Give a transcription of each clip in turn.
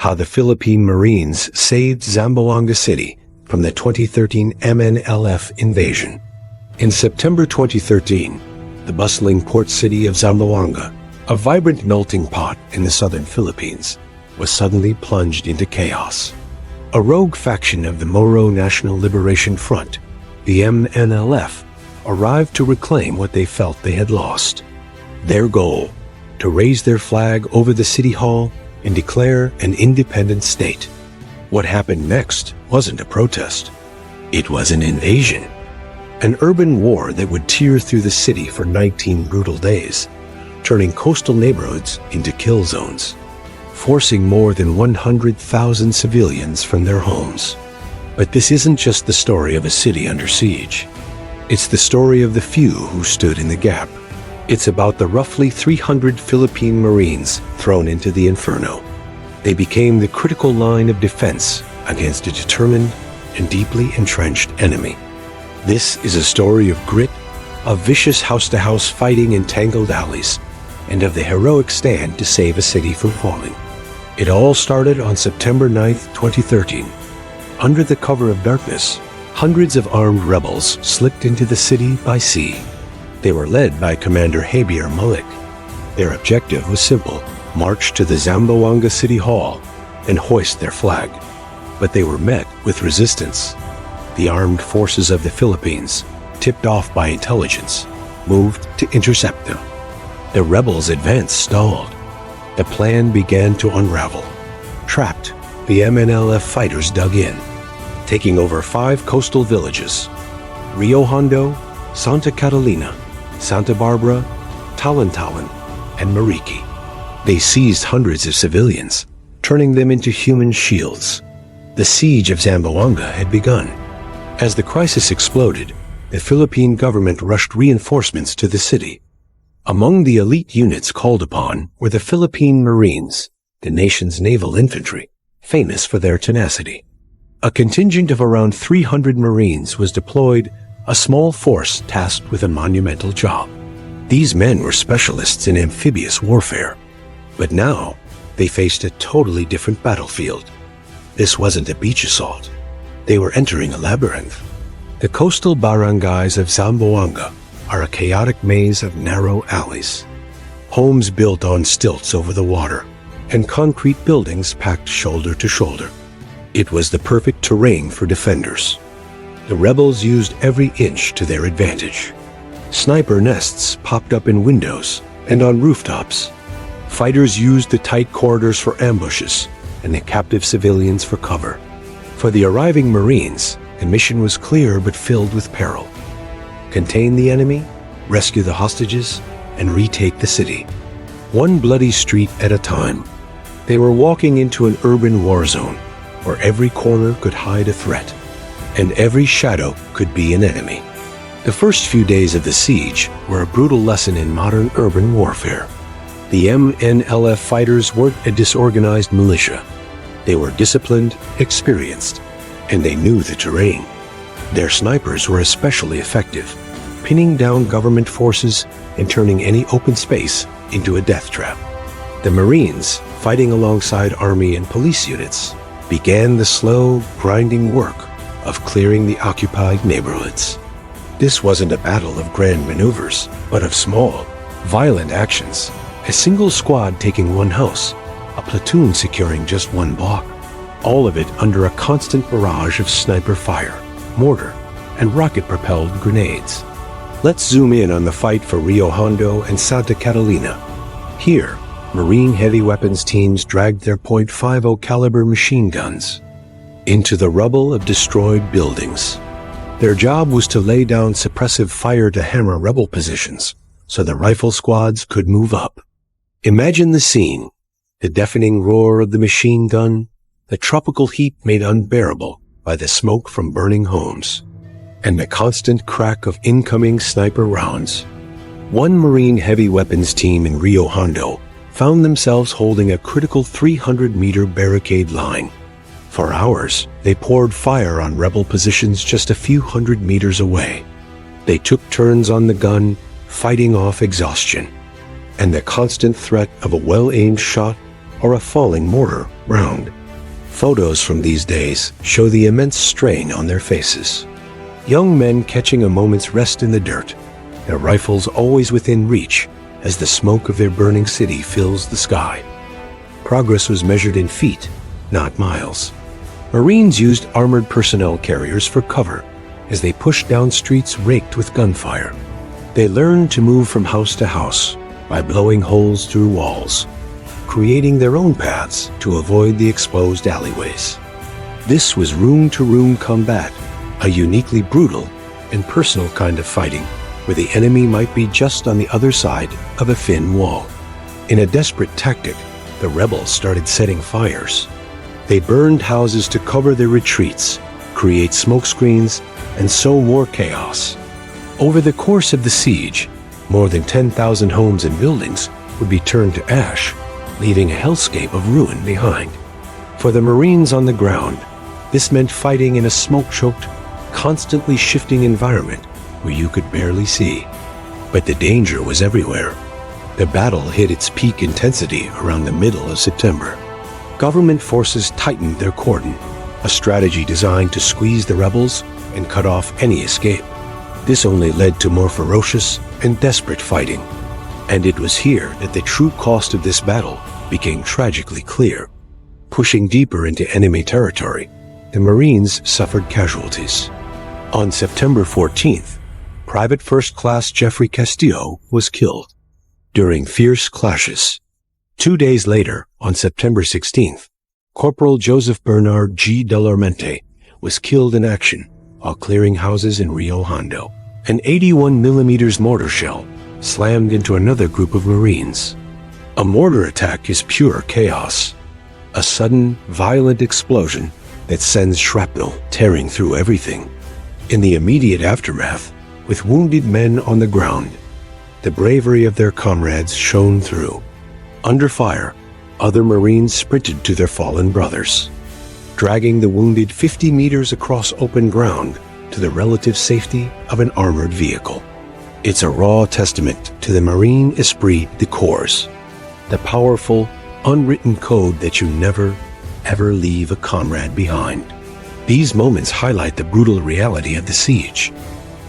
how the Philippine Marines saved Zamboanga City from the 2013 MNLF invasion. In September 2013, the bustling port city of Zamboanga, a vibrant melting pot in the southern Philippines, was suddenly plunged into chaos. A rogue faction of the Moro National Liberation Front, the MNLF, arrived to reclaim what they felt they had lost. Their goal, to raise their flag over the city hall and declare an independent state. What happened next wasn't a protest. It was an invasion. An urban war that would tear through the city for 19 brutal days, turning coastal neighborhoods into kill zones, forcing more than 100,000 civilians from their homes. But this isn't just the story of a city under siege. It's the story of the few who stood in the gap. It's about the roughly 300 Philippine Marines thrown into the inferno. They became the critical line of defense against a determined and deeply entrenched enemy. This is a story of grit, of vicious house-to-house fighting in tangled alleys, and of the heroic stand to save a city from falling. It all started on September 9, 2013. Under the cover of darkness, hundreds of armed rebels slipped into the city by sea. They were led by Commander Javier Malik. Their objective was simple: march to the Zamboanga City Hall and hoist their flag. But they were met with resistance. The armed forces of the Philippines, tipped off by intelligence, moved to intercept them. The rebels' advance stalled. The plan began to unravel. Trapped, the MNLF fighters dug in, taking over 5 coastal villages: Rio Hondo, Santa Catalina, Santa Barbara, Talantalan, and Mariki. They seized hundreds of civilians, turning them into human shields. The siege of Zamboanga had begun. As the crisis exploded, the Philippine government rushed reinforcements to the city. Among the elite units called upon were the Philippine Marines, the nation's naval infantry, famous for their tenacity. A contingent of around 300 Marines was deployed, a small force tasked with a monumental job. These men were specialists in amphibious warfare. But now, they faced a totally different battlefield. This wasn't a beach assault. They were entering a labyrinth. The coastal barangays of Zamboanga are a chaotic maze of narrow alleys. Homes built on stilts over the water, and concrete buildings packed shoulder to shoulder. It was the perfect terrain for defenders. The rebels used every inch to their advantage. Sniper nests popped up in windows and on rooftops. Fighters used the tight corridors for ambushes and the captive civilians for cover. For the arriving Marines, the mission was clear but filled with peril. Contain the enemy, rescue the hostages, and retake the city. One bloody street at a time. They were walking into an urban war zone where every corner could hide a threat, and every shadow could be an enemy. The first few days of the siege were a brutal lesson in modern urban warfare. The MNLF fighters weren't a disorganized militia. They were disciplined, experienced, and they knew the terrain. Their snipers were especially effective, pinning down government forces and turning any open space into a death trap. The Marines, fighting alongside Army and police units, began the slow, grinding work of clearing the occupied neighborhoods. This wasn't a battle of grand maneuvers, but of small, violent actions. A single squad taking one house, a platoon securing just one block, all of it under a constant barrage of sniper fire, mortar, and rocket-propelled grenades. Let's zoom in on the fight for Rio Hondo and Santa Catalina. Here, Marine heavy weapons teams dragged their .50 caliber machine guns into the rubble of destroyed buildings. Their job was to lay down suppressive fire to hammer rebel positions so the rifle squads could move up. Imagine the scene: the deafening roar of the machine gun, the tropical heat made unbearable by the smoke from burning homes, and the constant crack of incoming sniper rounds. One Marine heavy weapons team in Rio Hondo found themselves holding a critical 300-meter barricade line. For hours, they poured fire on rebel positions just a few hundred meters away. They took turns on the gun, fighting off exhaustion and the constant threat of a well-aimed shot or a falling mortar round Photos from these days show the immense strain on their faces. Young men catching a moment's rest in the dirt, their rifles always within reach as the smoke of their burning city fills the sky. Progress was measured in feet, not miles. Marines used armored personnel carriers for cover as they pushed down streets raked with gunfire. They learned to move from house to house by blowing holes through walls, creating their own paths to avoid the exposed alleyways. This was room-to-room combat, a uniquely brutal and personal kind of fighting, where the enemy might be just on the other side of a thin wall. In a desperate tactic, the rebels started setting fires. They burned houses to cover their retreats, create smoke screens, and sow more chaos. Over the course of the siege, more than 10,000 homes and buildings would be turned to ash, leaving a hellscape of ruin behind. For the Marines on the ground, this meant fighting in a smoke-choked, constantly shifting environment where you could barely see. But the danger was everywhere. The battle hit its peak intensity around the middle of September. Government forces tightened their cordon, a strategy designed to squeeze the rebels and cut off any escape. This only led to more ferocious and desperate fighting. And it was here that the true cost of this battle became tragically clear. Pushing deeper into enemy territory, the Marines suffered casualties. On September 14th, Private First Class Jeffrey Castillo was killed during fierce clashes. 2 days later, on September 16th, Corporal Joseph Bernard G. Delormente was killed in action while clearing houses in Rio Hondo. An 81mm mortar shell slammed into another group of Marines. A mortar attack is pure chaos. A sudden, violent explosion that sends shrapnel tearing through everything. In the immediate aftermath, with wounded men on the ground, the bravery of their comrades shone through. Under fire, other Marines sprinted to their fallen brothers, dragging the wounded 50 meters across open ground to the relative safety of an armored vehicle. It's a raw testament to the Marine esprit de corps, the powerful, unwritten code that you never, ever leave a comrade behind. These moments highlight the brutal reality of the siege.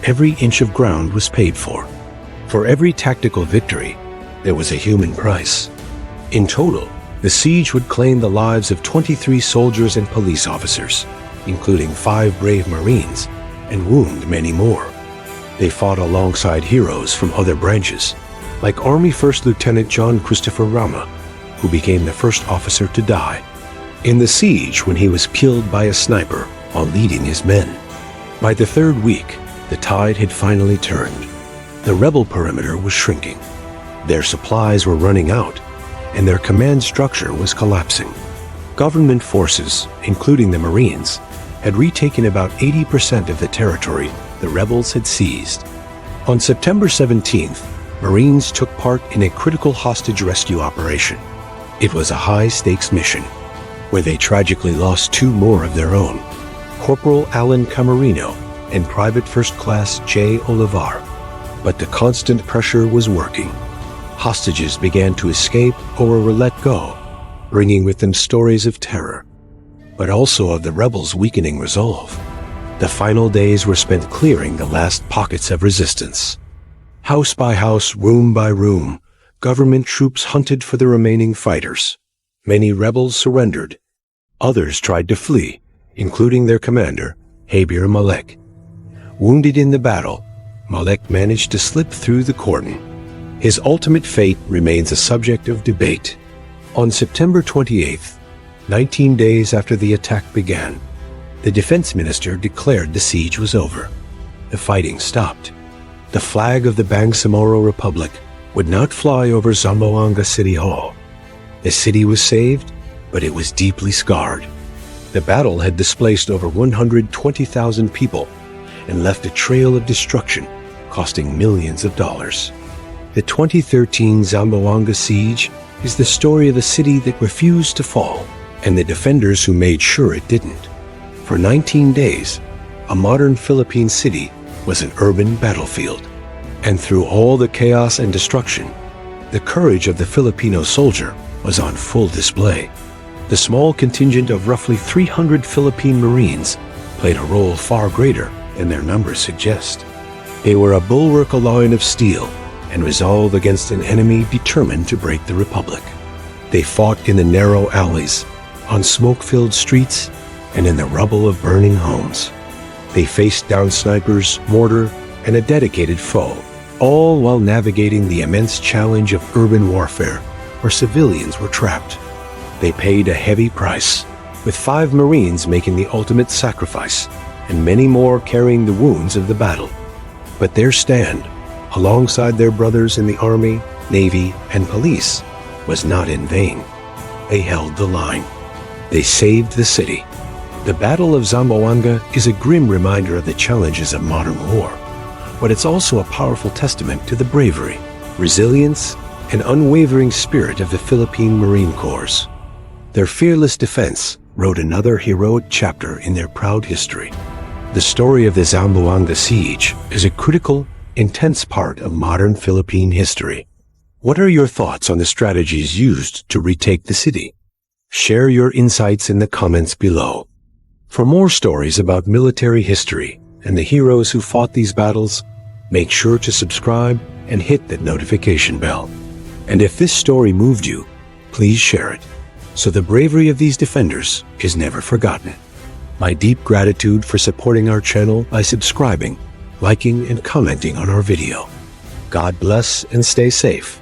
Every inch of ground was paid for. For every tactical victory, there was a human price. In total, the siege would claim the lives of 23 soldiers and police officers, including 5 brave Marines, and wound many more. They fought alongside heroes from other branches, like Army First Lieutenant John Christopher Rama, who became the first officer to die in the siege when he was killed by a sniper while leading his men. By the 3rd week, the tide had finally turned. The rebel perimeter was shrinking. Their supplies were running out, and their command structure was collapsing. Government forces, including the Marines, had retaken about 80% of the territory the rebels had seized. On September 17th, Marines took part in a critical hostage rescue operation. It was a high-stakes mission, where they tragically lost 2 more of their own, Corporal Alan Camarino and Private First Class J. Olivar. But the constant pressure was working. Hostages began to escape or were let go, bringing with them stories of terror, but also of the rebels' weakening resolve. The final days were spent clearing the last pockets of resistance. House by house, room by room, government troops hunted for the remaining fighters. Many rebels surrendered. Others tried to flee, including their commander, Habir Malek. Wounded in the battle, Malek managed to slip through the cordon. His ultimate fate remains a subject of debate. On September 28th, 19 days after the attack began, the defense minister declared the siege was over. The fighting stopped. The flag of the Bangsamoro Republic would not fly over Zamboanga City Hall. The city was saved, but it was deeply scarred. The battle had displaced over 120,000 people and left a trail of destruction, costing millions of dollars. The 2013 Zamboanga siege is the story of a city that refused to fall and the defenders who made sure it didn't. For 19 days, a modern Philippine city was an urban battlefield. And through all the chaos and destruction, the courage of the Filipino soldier was on full display. The small contingent of roughly 300 Philippine Marines played a role far greater than their numbers suggest. They were a bulwark, a line of steel, and resolve against an enemy determined to break the Republic. They fought in the narrow alleys, on smoke-filled streets, and in the rubble of burning homes. They faced down snipers, mortar, and a dedicated foe, all while navigating the immense challenge of urban warfare, where civilians were trapped. They paid a heavy price, with 5 Marines making the ultimate sacrifice, and many more carrying the wounds of the battle. But their stand, alongside their brothers in the Army, Navy, and police, was not in vain. They held the line. They saved the city. The Battle of Zamboanga is a grim reminder of the challenges of modern war, but it's also a powerful testament to the bravery, resilience, and unwavering spirit of the Philippine Marine Corps. Their fearless defense wrote another heroic chapter in their proud history. The story of the Zamboanga siege is a critical, intense part of modern Philippine history. What are your thoughts on the strategies used to retake the city? Share your insights in the comments below. For more stories about military history and the heroes who fought these battles, make sure to subscribe and hit that notification bell. And if this story moved you, please share it, so the bravery of these defenders is never forgotten. My deep gratitude for supporting our channel by subscribing, liking, and commenting on our video. God bless and stay safe.